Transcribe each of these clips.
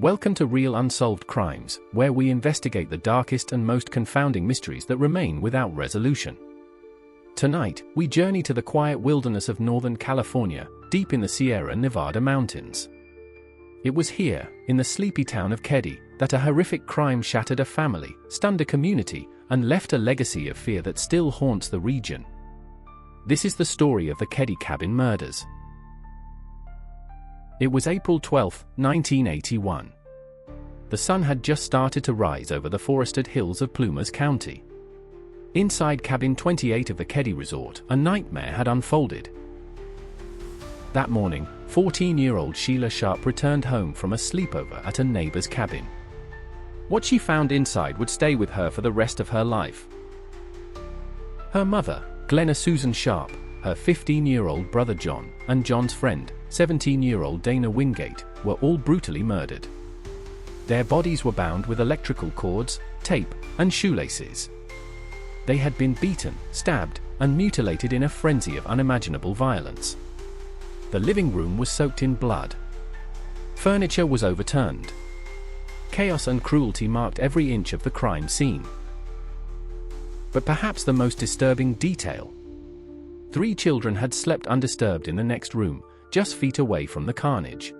Welcome to Real Unsolved Crimes, where we investigate the darkest and most confounding mysteries that remain without resolution. Tonight, we journey to the quiet wilderness of Northern California, deep in the Sierra Nevada mountains. It was here, in the sleepy town of Keddie, that a horrific crime shattered a family, stunned a community, and left a legacy of fear that still haunts the region. This is the story of the Keddie cabin murders. It was April 12, 1981. The sun had just started to rise over the forested hills of Plumas County. Inside cabin 28 of the Keddie resort, a nightmare had unfolded. That morning, 14-year-old Sheila Sharp returned home from a sleepover at a neighbor's cabin. What she found inside would stay with her for the rest of her life. Her mother, Glenna Susan Sharp, her 15-year-old brother John, and John's friend, 17-year-old Dana Wingate, were all brutally murdered. Their bodies were bound with electrical cords, tape, and shoelaces. They had been beaten, stabbed, and mutilated in a frenzy of unimaginable violence. The living room was soaked in blood. Furniture was overturned. Chaos and cruelty marked every inch of the crime scene. But perhaps the most disturbing detail: 3 children had slept undisturbed in the next room, just feet away from the carnage.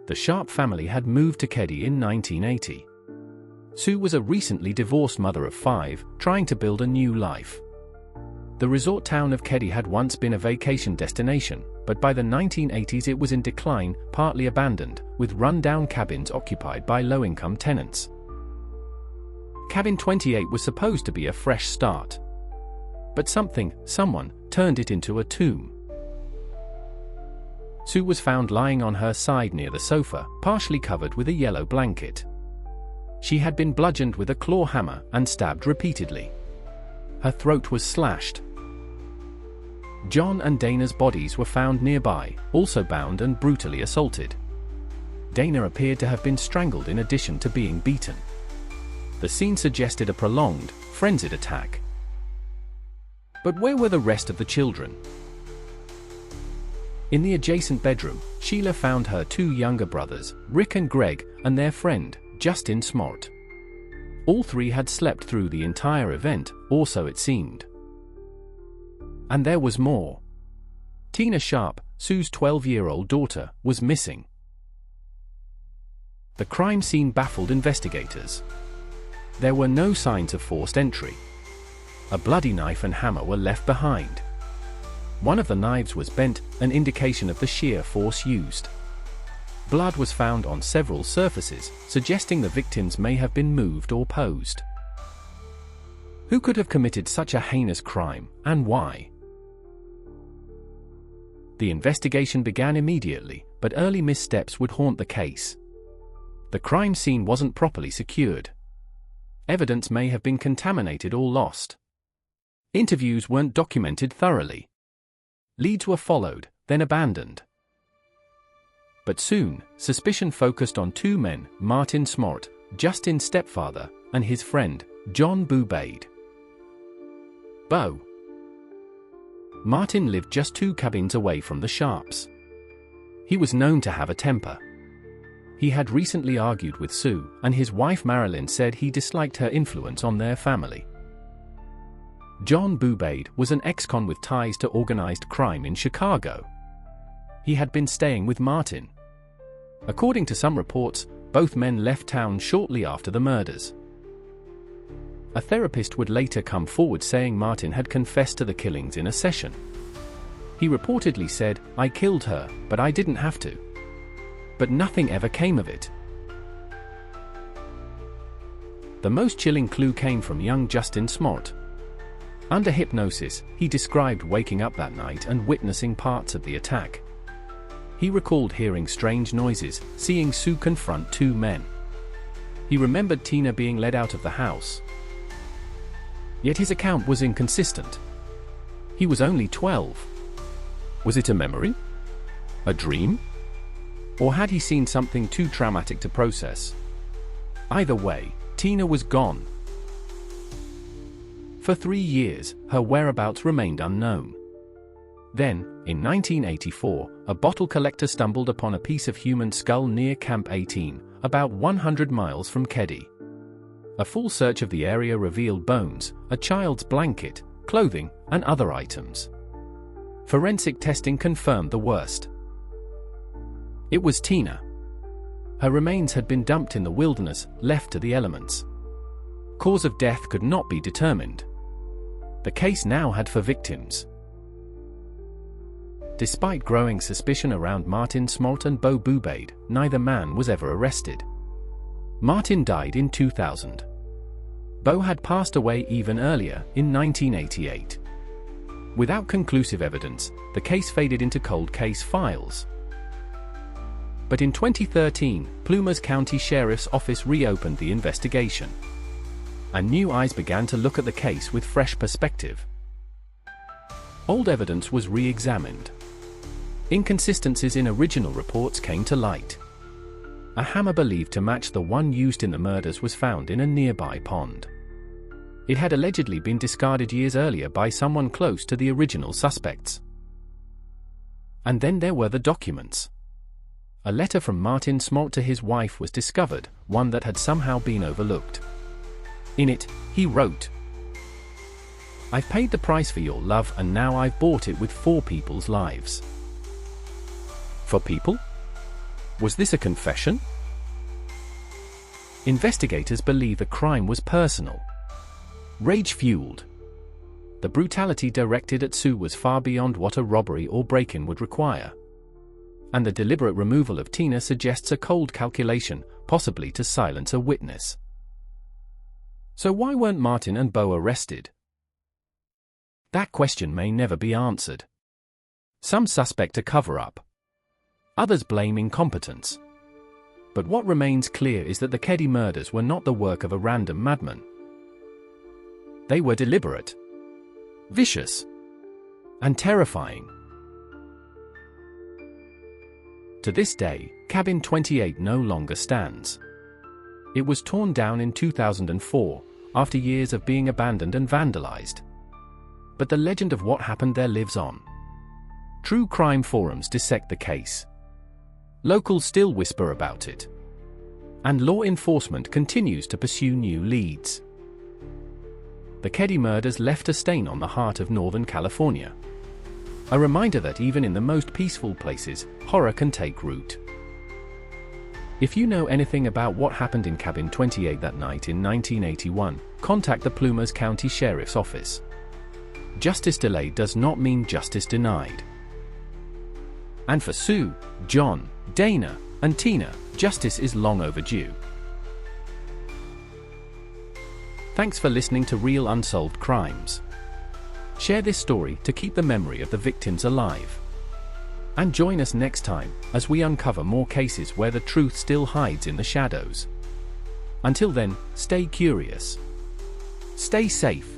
The Sharp family had moved to Keddie in 1980. Sue was a recently divorced mother of 5, trying to build a new life. The resort town of Keddie had once been a vacation destination, but by the 1980s it was in decline, partly abandoned, with run-down cabins occupied by low-income tenants. Cabin 28 was supposed to be a fresh start. But someone, turned it into a tomb. Sue was found lying on her side near the sofa, partially covered with a yellow blanket. She had been bludgeoned with a claw hammer and stabbed repeatedly. Her throat was slashed. John and Dana's bodies were found nearby, also bound and brutally assaulted. Dana appeared to have been strangled in addition to being beaten. The scene suggested a prolonged, frenzied attack. But where were the rest of the children? In the adjacent bedroom, Sheila found her 2 younger brothers, Rick and Greg, and their friend, Justin Smart. All 3 had slept through the entire event, or so it seemed. And there was more. Tina Sharp, Sue's 12-year-old daughter, was missing. The crime scene baffled investigators. There were no signs of forced entry. A bloody knife and hammer were left behind. One of the knives was bent, an indication of the sheer force used. Blood was found on several surfaces, suggesting the victims may have been moved or posed. Who could have committed such a heinous crime, and why? The investigation began immediately, but early missteps would haunt the case. The crime scene wasn't properly secured. Evidence may have been contaminated or lost. Interviews weren't documented thoroughly. Leads were followed, then abandoned. But soon, suspicion focused on 2 men, Martin Smart, Justin's stepfather, and his friend, John Bubade. Bo. Martin lived just 2 cabins away from the Sharps. He was known to have a temper. He had recently argued with Sue, and his wife Marilyn said he disliked her influence on their family. John Bubade was an ex-con with ties to organized crime in Chicago. He had been staying with Martin. According to some reports, both men left town shortly after the murders. A therapist would later come forward saying Martin had confessed to the killings in a session. He reportedly said, "I killed her, but I didn't have to." But nothing ever came of it. The most chilling clue came from young Justin Smart. Under hypnosis, he described waking up that night and witnessing parts of the attack. He recalled hearing strange noises, seeing Sue confront 2 men. He remembered Tina being led out of the house. Yet his account was inconsistent. He was only 12. Was it a memory? A dream? Or had he seen something too traumatic to process? Either way, Tina was gone. For 3 years, her whereabouts remained unknown. Then, in 1984, a bottle collector stumbled upon a piece of human skull near Camp 18, about 100 miles from Keddie. A full search of the area revealed bones, a child's blanket, clothing, and other items. Forensic testing confirmed the worst. It was Tina. Her remains had been dumped in the wilderness, left to the elements. Cause of death could not be determined. The case now had 4 victims. Despite growing suspicion around Martin Smolt and Bo Bubaid, neither man was ever arrested. Martin died in 2000. Bo had passed away even earlier, in 1988. Without conclusive evidence, the case faded into cold case files. But in 2013, Plumas County Sheriff's Office reopened the investigation. And new eyes began to look at the case with fresh perspective. Old evidence was re-examined. Inconsistencies in original reports came to light. A hammer believed to match the one used in the murders was found in a nearby pond. It had allegedly been discarded years earlier by someone close to the original suspects. And then there were the documents. A letter from Martin Smolt to his wife was discovered, one that had somehow been overlooked. In it, he wrote, "I've paid the price for your love and now I've bought it with 4 people's lives." 4 people? Was this a confession? Investigators believe the crime was personal. Rage-fueled. The brutality directed at Sue was far beyond what a robbery or break-in would require. And the deliberate removal of Tina suggests a cold calculation, possibly to silence a witness. So why weren't Martin and Bo arrested? That question may never be answered. Some suspect a cover-up. Others blame incompetence. But what remains clear is that the Keddie murders were not the work of a random madman. They were deliberate, vicious, and terrifying. To this day, Cabin 28 no longer stands. It was torn down in 2004, after years of being abandoned and vandalized. But the legend of what happened there lives on. True crime forums dissect the case. Locals still whisper about it. And law enforcement continues to pursue new leads. The Keddie murders left a stain on the heart of Northern California. A reminder that even in the most peaceful places, horror can take root. If you know anything about what happened in Cabin 28 that night in 1981, contact the Plumas County Sheriff's Office. Justice delayed does not mean justice denied. And for Sue, John, Dana, and Tina, justice is long overdue. Thanks for listening to Real Unsolved Crimes. Share this story to keep the memory of the victims alive. And join us next time as we uncover more cases where the truth still hides in the shadows. Until then, stay curious. Stay safe.